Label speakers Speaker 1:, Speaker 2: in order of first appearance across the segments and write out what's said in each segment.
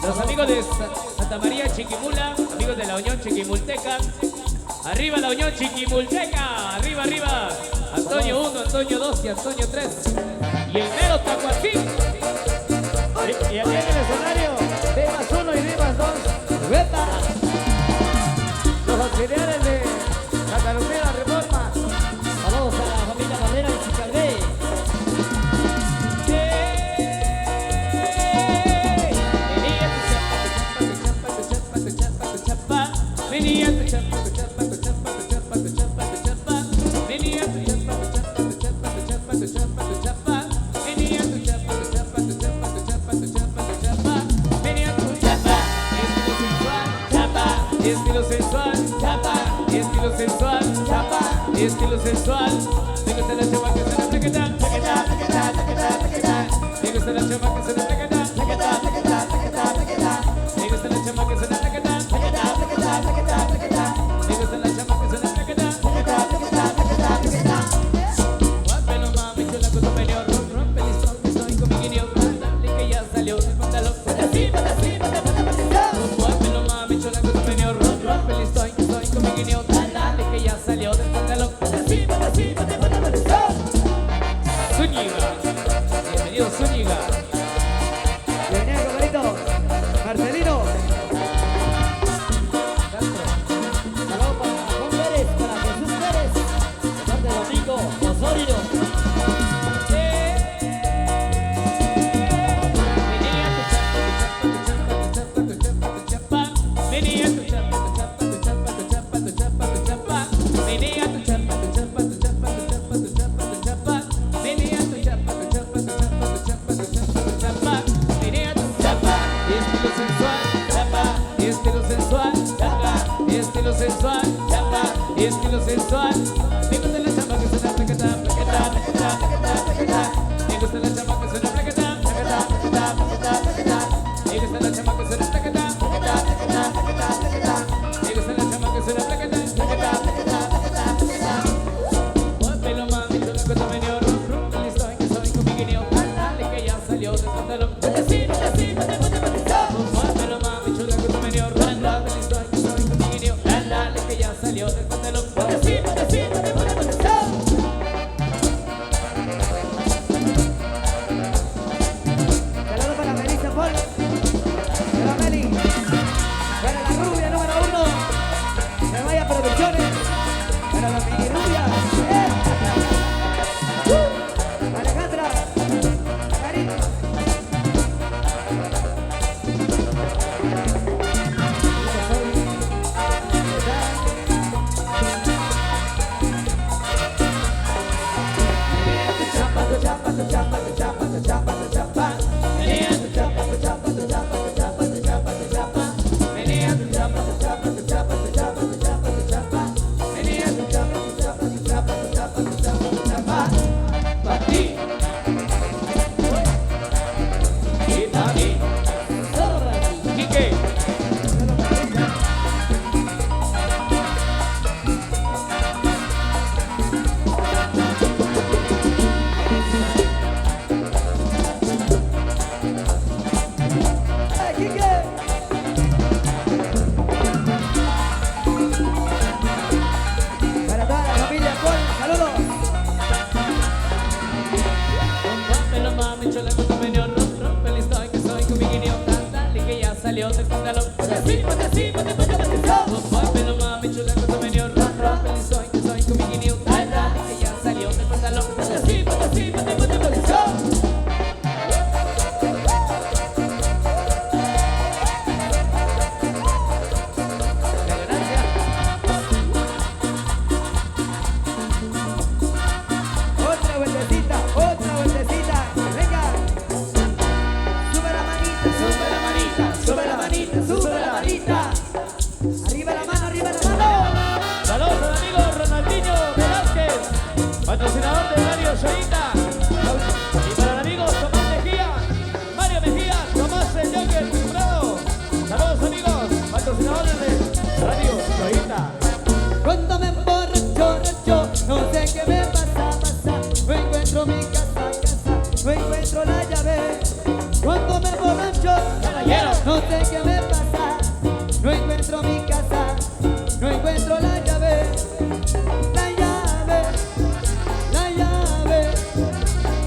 Speaker 1: Los amigos de Santa María Chiquimula, amigos de la Unión Chiquimulteca. Arriba la Unión Chiquimulteca, arriba, arriba. Antonio 1, Antonio 2 y Antonio 3. Y el mero Tacuatín.
Speaker 2: Y aquí en el escenario, Dimas 1 y Dimas 2. ¡Veta! Los auxiliares de Cataluña Reforma.
Speaker 3: Saludos a la familia Barrera y Chicalvé.
Speaker 1: Venía tu chapa, tu chapa, tu chapa, tu chapa, tu chapa, tu chapa. Venía tu chapa, tu chapa, tu chapa, tu chapa, tu chapa, tu chapa. Venía tu chapa, tu chapa, tu chapa, tu chapa, tu chapa, tu chapa. Venía tu chapa, estilo sensual, chapa, estilo sensual, chapa, estilo sensual, chapa, estilo sensual. Me gusta la chapa que suena plaqueta, plaqueta, plaqueta, plaqueta, plaqueta. Me gusta la chapa que suena plaqueta, plaqueta, plaqueta, plaqueta, plaqueta. Me gusta la chapa que suena plaqueta. Me gusta la chama que suena plaqueta. Guápelo mami, chula con tu medio. Rompe el listón que estoy con mi guineo. Dale que ya salió del pantalón. Guápelo mami, chula con tu medio. Rompe el listón que estoy con mi guineo. Dale que ya salió del pantalón. Zúñiga, bienvenido Zúñiga.
Speaker 2: Bienvenido, compadrito. Marcelino.
Speaker 3: Saludos para Juan Pérez, para Jesús Pérez. De parte de Domingo Osorio.
Speaker 1: Venía tu chapa, tu chapa, tu chapa, tu chapa, tu chapa, tu chapa. Venía tu chapa, tu chapa, tu chapa, tu chapa, tu chapa, tu chapa. Venía tu chapa, tu chapa, tu chapa, tu chapa, tu chapa, tu chapa. Venía tu chapa, estilo sensual, chapa, estilo sensual, chapa, estilo sensual, chapa, estilo sensual. Me gusta la chapa que suena plaqueta, plaqueta, plaqueta, plaqueta, plaqueta. Me gusta la chapa que suena plaqueta, plaqueta, plaqueta, plaqueta, plaqueta. Me gusta la chapa que suena plaqueta, plaqueta, plaqueta, plaqueta, plaqueta. Me gusta la chapa que suena plaqueta, plaqueta, plaqueta, plaqueta, plaqueta. Muévelo mami, chula con tu medio. Rompe el listón que soy con mi guineo. Dale que ya salió del pantalón. Muévelo mami, chula con tu medio. Rompe el listón que soy con mi guineo. Dale que ya salió del pantalón.
Speaker 2: Saludos para Melissa Paul. Para Meli. Para la rubia número 1. Se vaya Producciones. Para la mini rubia. Alejandra. Karina. Tu chapa, tu chapa, tu chapa, tu chapa, tu chapa.
Speaker 1: Venía tu chapa, tu chapa, tu chapa, tu chapa, tu chapa, tu chapa. Venía tu chapa, tu chapa, tu chapa, tu chapa, tu chapa, tu chapa. Venía tu chapa, tu chapa, tu chapa, tu chapa, tu chapa, tu chapa. Pa' ti. Y pa' mí.
Speaker 3: Solo para ti.
Speaker 1: Quique.
Speaker 2: ¡Ay, Quique! Para toda la familia Paul, saludos.
Speaker 1: Rómpelo mami, chula con tu medio. Rompe el listón que soy con mi guineo. Dale que ya salió del pantalón. Rómpelo mami, chula con tu medio. Rompe el listón que soy con mi guineo. Dale que ya salió del pantalón.
Speaker 2: Otra vueltecita, otra vueltecita. Venga. Sube la manita,
Speaker 1: Sube la manita, sube la manita, sube la manita.
Speaker 2: arriba la mano, arriba la mano. sé qué me pasa, no encuentro mi casa, no encuentro la llave, la llave, la llave,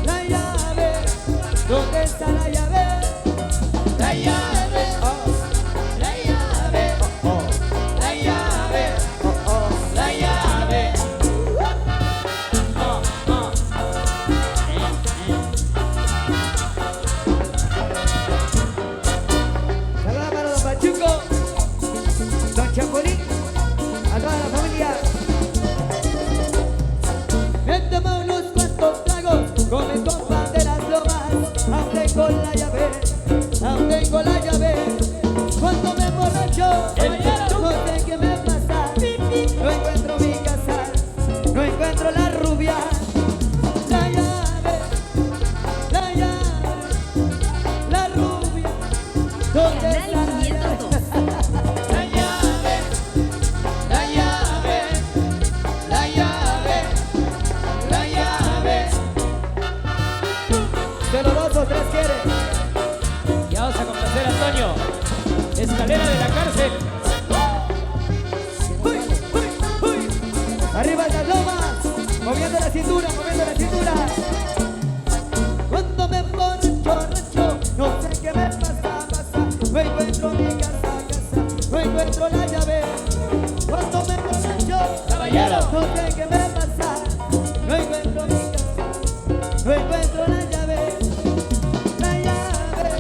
Speaker 2: la llave. ¿Dónde está la llave?
Speaker 1: La llave, la llave, la llave, la llave.
Speaker 2: Saludos para don Pachuco, don Chapulín, a toda la familia. Me tomo unos cuantos tragos con el compa de las lomas. Aún tengo la llave, aún tengo la llave. Cuando me emborracho, no sé qué me pasa. No encuentro mi casa, no encuentro la rubia. La llave, la llave, la rubia. ¿Dónde está la llave?
Speaker 1: La llave, la llave, la llave, la llave.
Speaker 2: De los dos o tres quiere.
Speaker 1: Ya vamos a complacer a Antonio. Escalera de la cárcel.
Speaker 2: ¡Uy, uy, uy! Arriba las lomas, moviendo la cintura, moviendo la cintura. Cuando me emborracho, no sé qué me pasa. No encuentro mi casa, no encuentro la llave. Cuando me emborracho,
Speaker 1: Caballero.
Speaker 2: no sé qué me pasa. No encuentro mi casa, no encuentro la llave. La llave,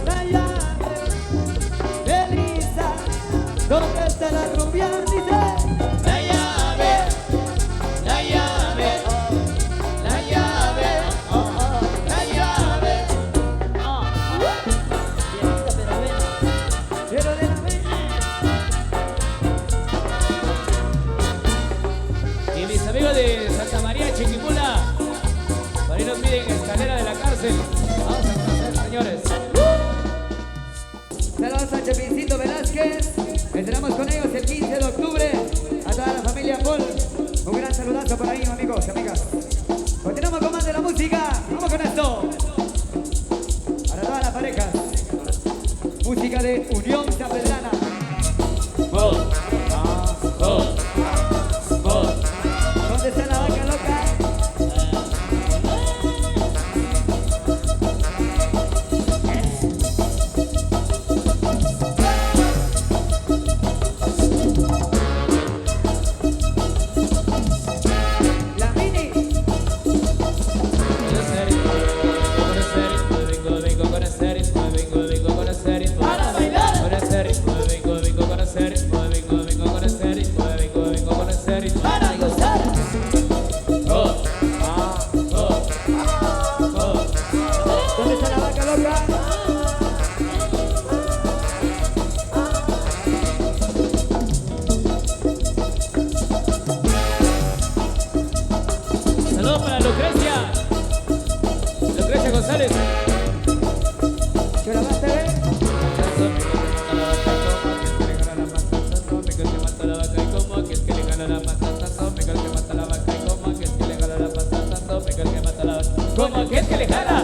Speaker 2: la llave. Elisa, ¿dónde está la rubia? Dice.
Speaker 1: La llave, la llave, la llave, la llave.
Speaker 3: Viejita pero buena.
Speaker 2: Quiero de la vez.
Speaker 1: Y mis amigos de Santa María Chiquimula, por ahí nos piden escalera de la cárcel. Vamos a complacer, señores.
Speaker 2: Saludos a Chepincito Velázquez. Estaremos con ellos el 15 de octubre. A toda la familia Paul. Un gran saludazo por ahí, amigos y amigas. Continuamos con más de la música. Vamos con esto. Para todas las parejas. Música de Unión Sanpedrana. ¿Dónde está la vaca loca? La mini.
Speaker 1: Para bailar. Para gozar.
Speaker 2: ¿Dónde está la vaca loca?
Speaker 1: Saludos para Lucrecia. Lucrecia González.
Speaker 2: ¿Qué la vas a ver?
Speaker 1: Como aquel que le jala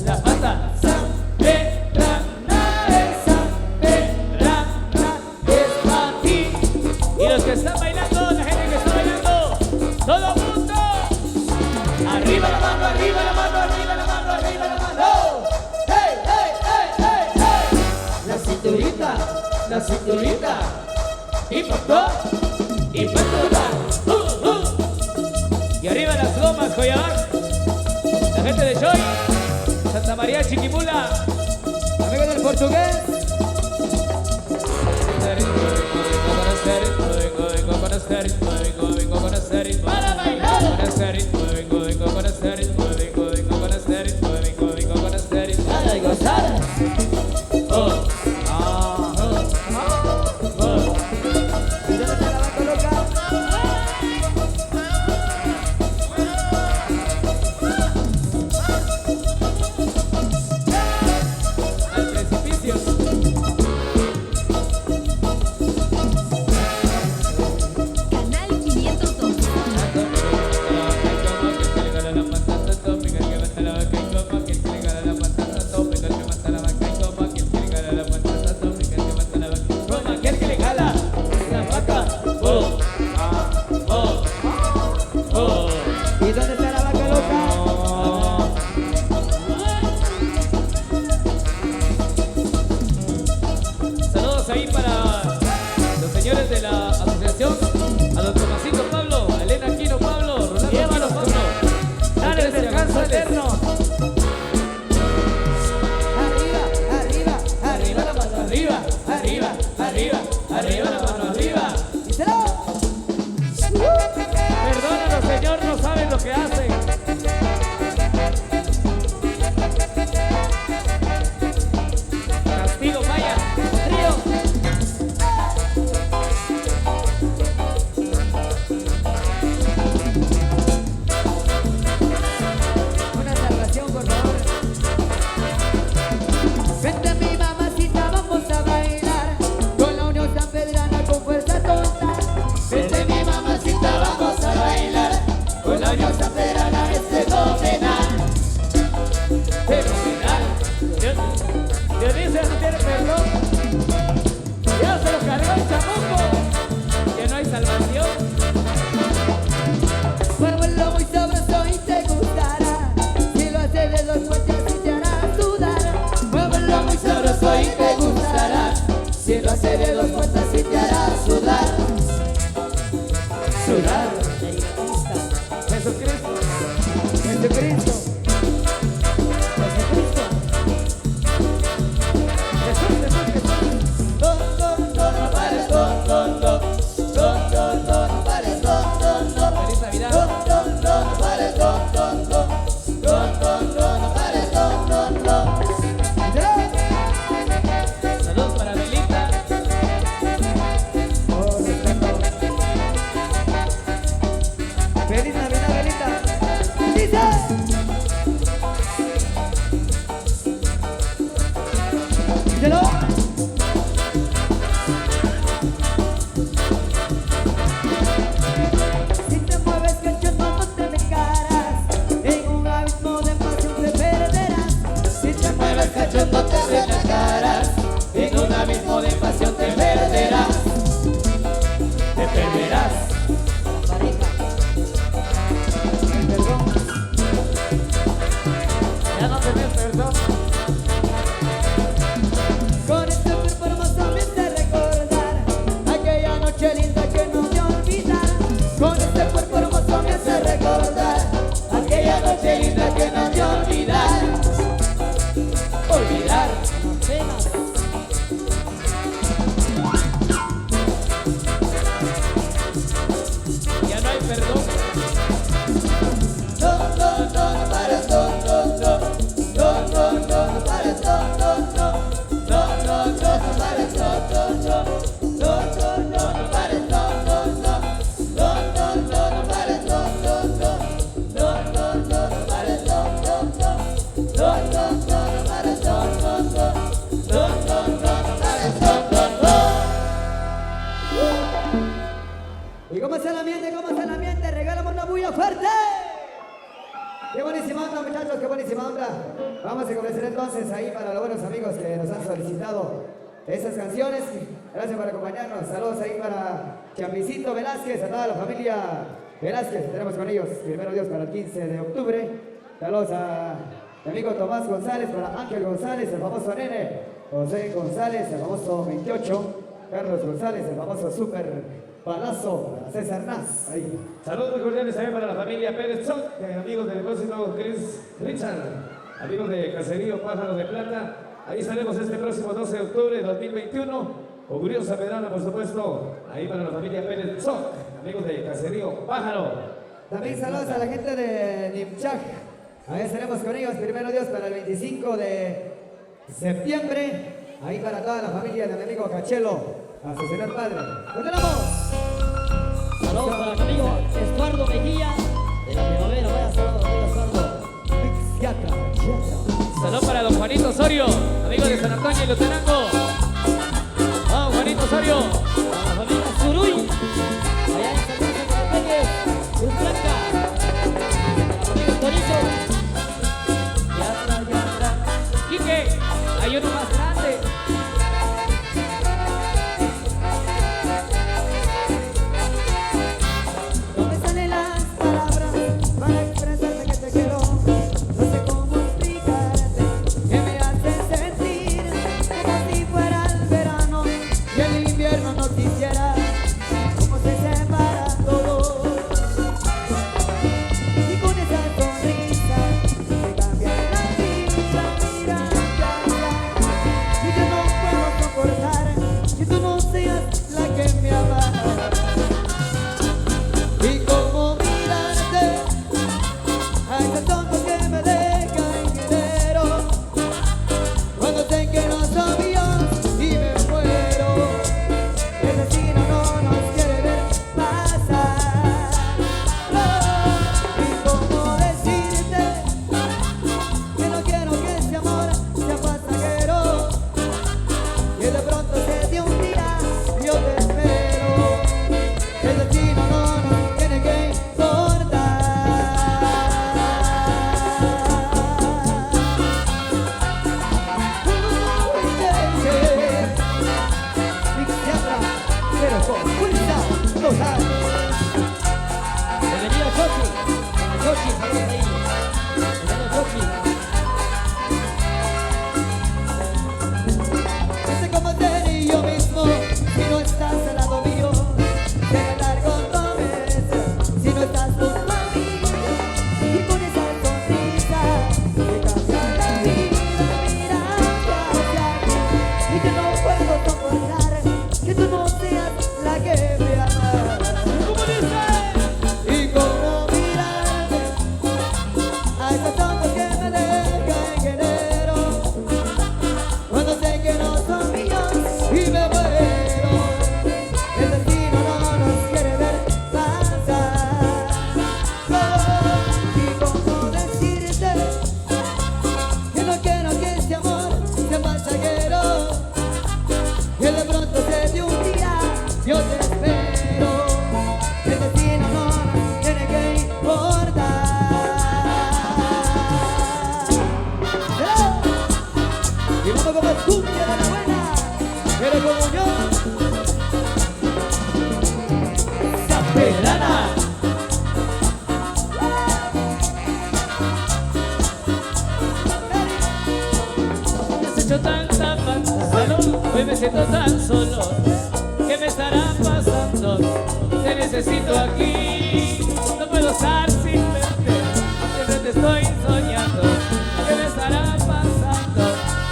Speaker 1: la pata. Sanpedrana es Sanpedrana es para ti. Y los que están bailando, la gente que está bailando, todo el mundo. Arriba la mano, arriba la mano, arriba la mano, arriba la mano. ¡Hey, hey, hey, hey, hey! La cinturita, la cinturita. Impactó, impactó. Y arriba las gomas, Coyabac. La gente de Joy, Santa María Chiquimula.
Speaker 2: Amigo del portugués.
Speaker 1: Para bailar. Para gozar.
Speaker 2: ¿Y dónde está la vaca loca?
Speaker 1: Al precipicio. Saludos ahí para los señores de la asociación, a don Tomasito Pablo, a Elena Aquino Pablo, Rolando Aquino Pablo.
Speaker 3: Dale, descanso eterno.
Speaker 2: Arriba, arriba,
Speaker 1: Arriba la mano, arriba, arriba, arriba, arriba la mano, arriba.
Speaker 2: díselo.
Speaker 3: Perdónanos, Señor, no saben lo que hacen.
Speaker 1: Castigo, vaya.
Speaker 3: Trío.
Speaker 2: Una salvación, por favor. Vente mi mamacita, vamos a bailar con la Unión Sanpedrana con fuerza total.
Speaker 1: Vente mi mamacita, vamos a bailar con la Unión Sanpedrana, es fenomenal. Fenomenal.
Speaker 3: Dionisio no tiene perdón. Ya se lo cargó el chamuco.
Speaker 1: Que no hay salvación.
Speaker 2: Muévelo muy sabroso y te gustará. Si lo haces de dos puentes y te hará sudar. Muévelo muy sabroso y te gustará. Si lo haces de dos puentes y te hará sudar.
Speaker 1: Sudar.
Speaker 3: Jesucristo.
Speaker 2: Jesucristo.
Speaker 3: Jesucristo. Jesús, Jesús, Jesús.
Speaker 2: No pares, no pares,
Speaker 1: Feliz Navidad.
Speaker 2: no pares,
Speaker 1: Saludos para Belita.
Speaker 2: Feliz Navidad, Belita. Dice. Díselo. Si te mueves cachondo no te vengarás, en un abismo de pasión te perderás. Si te mueves cachondo te vengarás,
Speaker 1: En un abismo de pasión te perderás. Te perderás.
Speaker 2: perdón.
Speaker 3: Ya no tenés perdón.
Speaker 2: Con este cuerpo hermoso me hace recordar aquella noche linda que no me olvidar. Con este cuerpo hermoso me hace recordar aquella noche linda que no me olvidar.
Speaker 1: Olvidar.
Speaker 3: Apenas.
Speaker 1: Ya no hay perdón.
Speaker 2: No pares, no pares, ¿Y cómo está el ambiente? ¿Cómo está el ambiente? Regálame una bulla fuerte. Qué buenísima onda, muchachos, qué buenísima onda. Vamos a comenzar entonces ahí para los buenos amigos que nos han solicitado esas canciones. Gracias por acompañarnos. Saludos ahí para Champicito Velázquez, a toda la familia Velázquez. Tenemos con ellos, primero Dios, para el 15 de octubre. Saludos a mi amigo Tomás González, para Ángel González, el famoso nene. José González, el famoso 28. Carlos González, el famoso super palazo. Para César Naz. Ahí.
Speaker 4: Saludos muy cordiales también para la familia Pérez Soc, amigos del depósito Chris Richard, amigos de Caserío Pájaro de Plata. Ahí estaremos este próximo 12 de octubre de 2021. Augurio Sanpedrana, por supuesto. Ahí para la familia Pérez Soc, amigos de Caserío Pájaro.
Speaker 2: También saludos a la gente de Nimchak. Ahí estaremos con ellos, primero Dios, para el 25 de septiembre. Ahí para toda la familia de mi amigo Cachelo, a su señor padre. ¡Continuamos!
Speaker 3: Saludos para mi amigo Estuardo Mejía de la Primavera. Vaya saludos, amigo Estuardo.
Speaker 1: Saludos para don Juanito Osorio, amigo de San Antonio y Lutenango. Vamos, Juanito Osorio.
Speaker 3: Para la familia Zuruy. Allá en San Luis de Cotepeque. Cruz Blanca. Para mi amigo Torizo.
Speaker 1: Quique, hay uno más grande.
Speaker 2: No me salen las palabras para expresarte que te quiero. No sé cómo explicarte que me hace sentir como si
Speaker 1: Hoy me siento tan solo. ¿Qué me estará pasando? Te necesito aquí. No puedo estar sin verte. Siempre te estoy soñando. ¿Qué me estará pasando?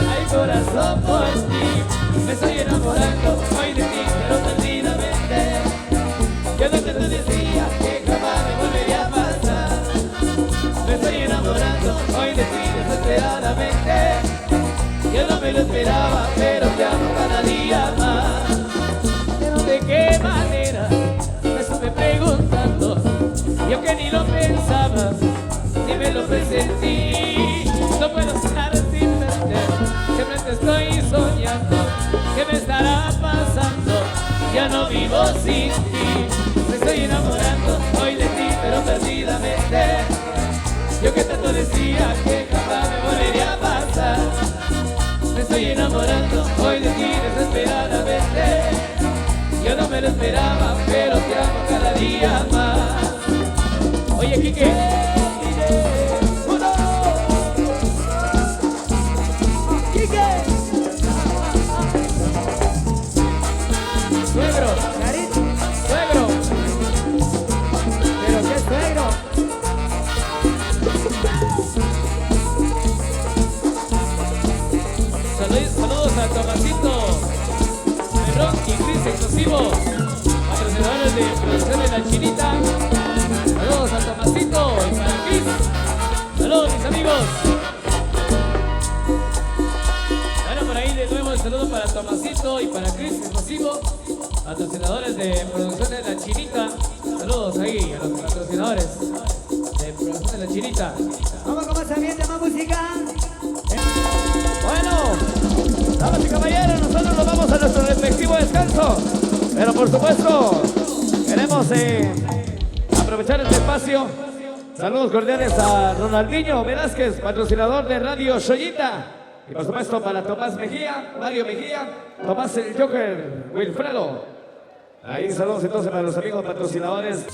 Speaker 1: Ay, corazón, por ti me estoy enamorando hoy de ti, pero perdidamente. Yo no te decía que jamás me volvería a pasar. Me estoy enamorando hoy de ti desesperadamente. Yo no me lo esperaba, pero te amo cada día más. Pero de qué manera me estuve preguntando. Yo que ni lo pensaba, ni me lo presentí. No puedo estar sin verte, siempre te estoy soñando. ¿Qué me estará pasando? Ya no vivo sin ti. Me estoy enamorando hoy de ti, pero perdidamente. Yo que tanto decía que jamás me volvería a pasar. Me estoy enamorando hoy de ti desesperadamente. Yo no me lo esperaba, pero te amo cada día más. Oye, Quique. Suegro, suegro.
Speaker 2: ¿Pero qué suegro?
Speaker 1: Saludos a Tomasito, Perrón y Cris Explosivo, patrocinadores de producción de La Chinita. Saludos a Tomasito y para Cris. Saludos, mis amigos. Bueno, por ahí de nuevo el saludo para Tomasito y para Cris Explosivo, patrocinadores de producción de La Chinita. Saludos ahí a los patrocinadores de producción de La Chinita.
Speaker 2: Vamos con más ambiente, más música.
Speaker 4: Bueno, damas y caballeros, nosotros nos vamos a nuestro respectivo descanso. Pero por supuesto, queremos aprovechar este espacio. Saludos cordiales a Ronaldinho Velázquez, patrocinador de Radio Shoyita. Y por supuesto para Tomás Mejía, Mario Mejía, Tomás el Joker, Wilfredo. Ahí saludos entonces para los amigos patrocinadores.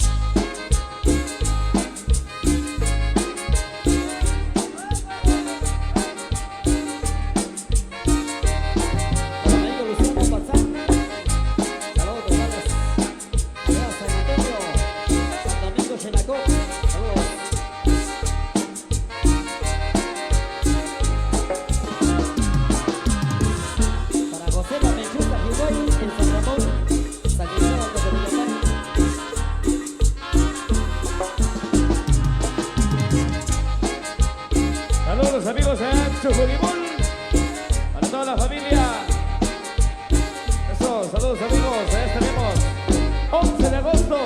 Speaker 4: Saludos amigos en Chujuribul, para toda la familia. Eso, saludos amigos, allá estaremos 11 de agosto.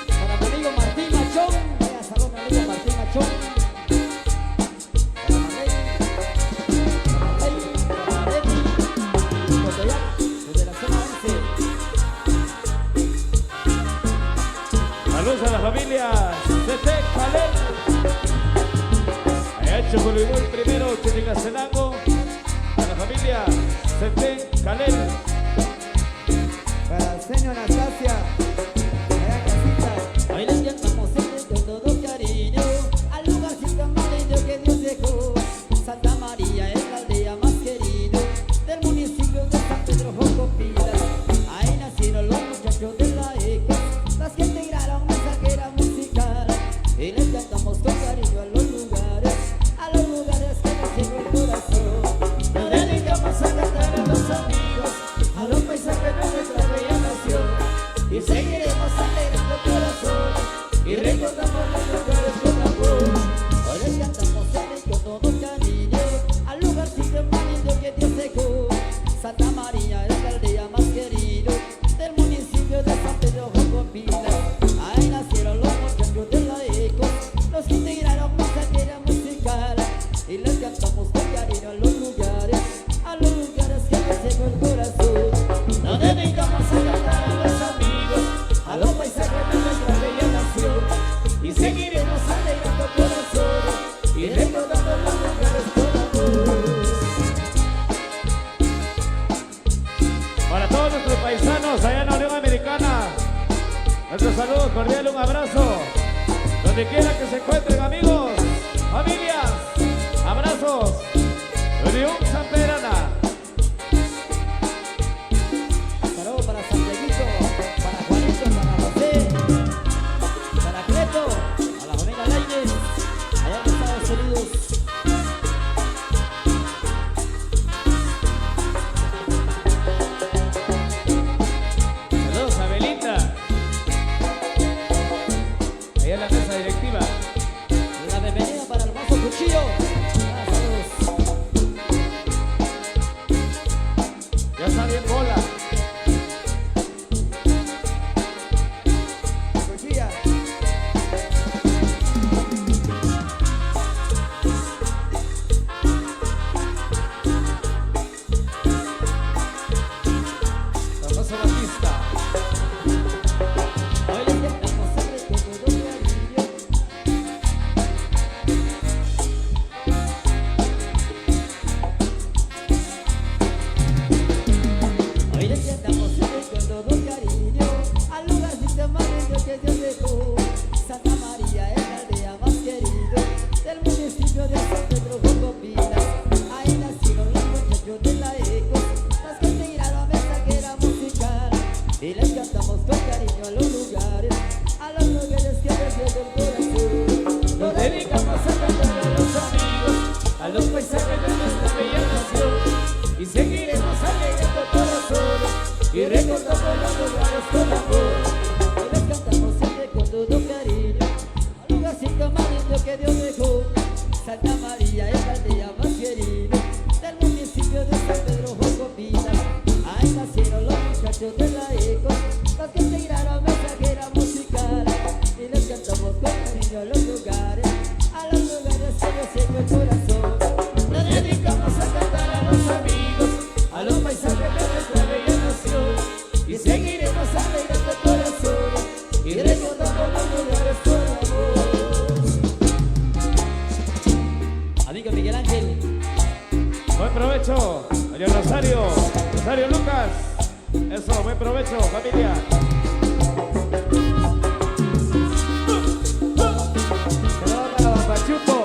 Speaker 3: Para mi amigo Martín Machón, vaya saludos a mi amigo Martín Machón. Para Marley, Cotoyán, desde la zona 11.
Speaker 4: Saludos a la familia CT Calel. Allá Chujuribul primero, Chinicastenango. A la familia CT Calel.
Speaker 2: Para el señor Anastasia. Allá casita.
Speaker 3: Hoy les cantamos con todo cariño al lugarcito más lindo que Dios dejó. Santa María es la aldea más querida del municipio de San Pedro Jocopilas. Ahí nacieron los muchachos de la ECO, las que integraron nuestra carrera musical. Y les cantamos con cariño a los lugares que nos llegó el corazón. Nos dedicamos a cantar a los amigos, a los paisajes de nuestra bella nación. Y seguiremos alegrando corazones y recordamos los lugares con amor. Hoy les cantamos con todo cariño al lugarcito más lindo que Dios dejó. Santa María es la aldea más querida del municipio de San Pedro Jocopilas. Ahí nacieron los muchachos de la ECO, los que integraron nuestra carrera musical. Y les cantamos con cariño a los lugares que nos llegó el corazón. Nos dedicamos a cantar a los amigos, a los paisajes de nuestra bella nación. Y seguiremos alegrando corazones y recordando los lugares con amor.
Speaker 4: Para todos nuestros paisanos allá en la Unión Americana, nuestro saludo cordial, un abrazo. Donde quiera que se encuentren amigos, familias, abrazos. Unión San Pedro.
Speaker 1: somos amigos, a los paisajes de nuestra bella nación. Y seguiremos alegrando corazones y recordando los lugares con amor.
Speaker 3: Amigo Miguel Ángel.
Speaker 4: Buen provecho, doña Rosario Lucas. Eso, buen provecho, familia.
Speaker 2: Saludos a Pachuco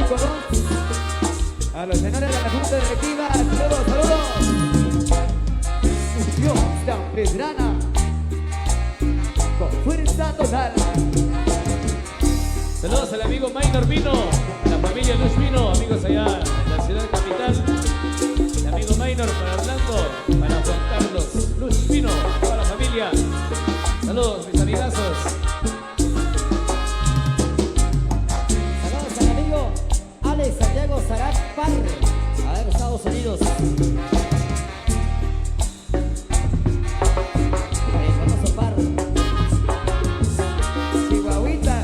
Speaker 2: 2, a los señores de la Junta Directiva, saludos. Dios, San Pedrana, con fuerza total.
Speaker 1: Saludos al amigo Maynor Vino, la familia Luz Vino, amigos allá en la ciudad capital. El amigo Maynor para Orlando, para Juan Carlos Luz Vino, para la familia. Saludos, mis amigazos.
Speaker 3: Saludos al amigo Alex Santiago Zarat Parre, a ver, Estados Unidos. El famoso Parre.
Speaker 2: Chihuahuita.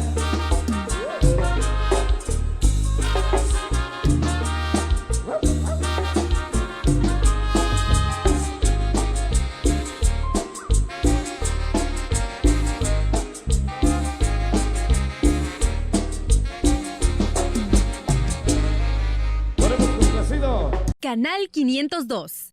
Speaker 4: Ponemos complacido.
Speaker 5: Canal 502.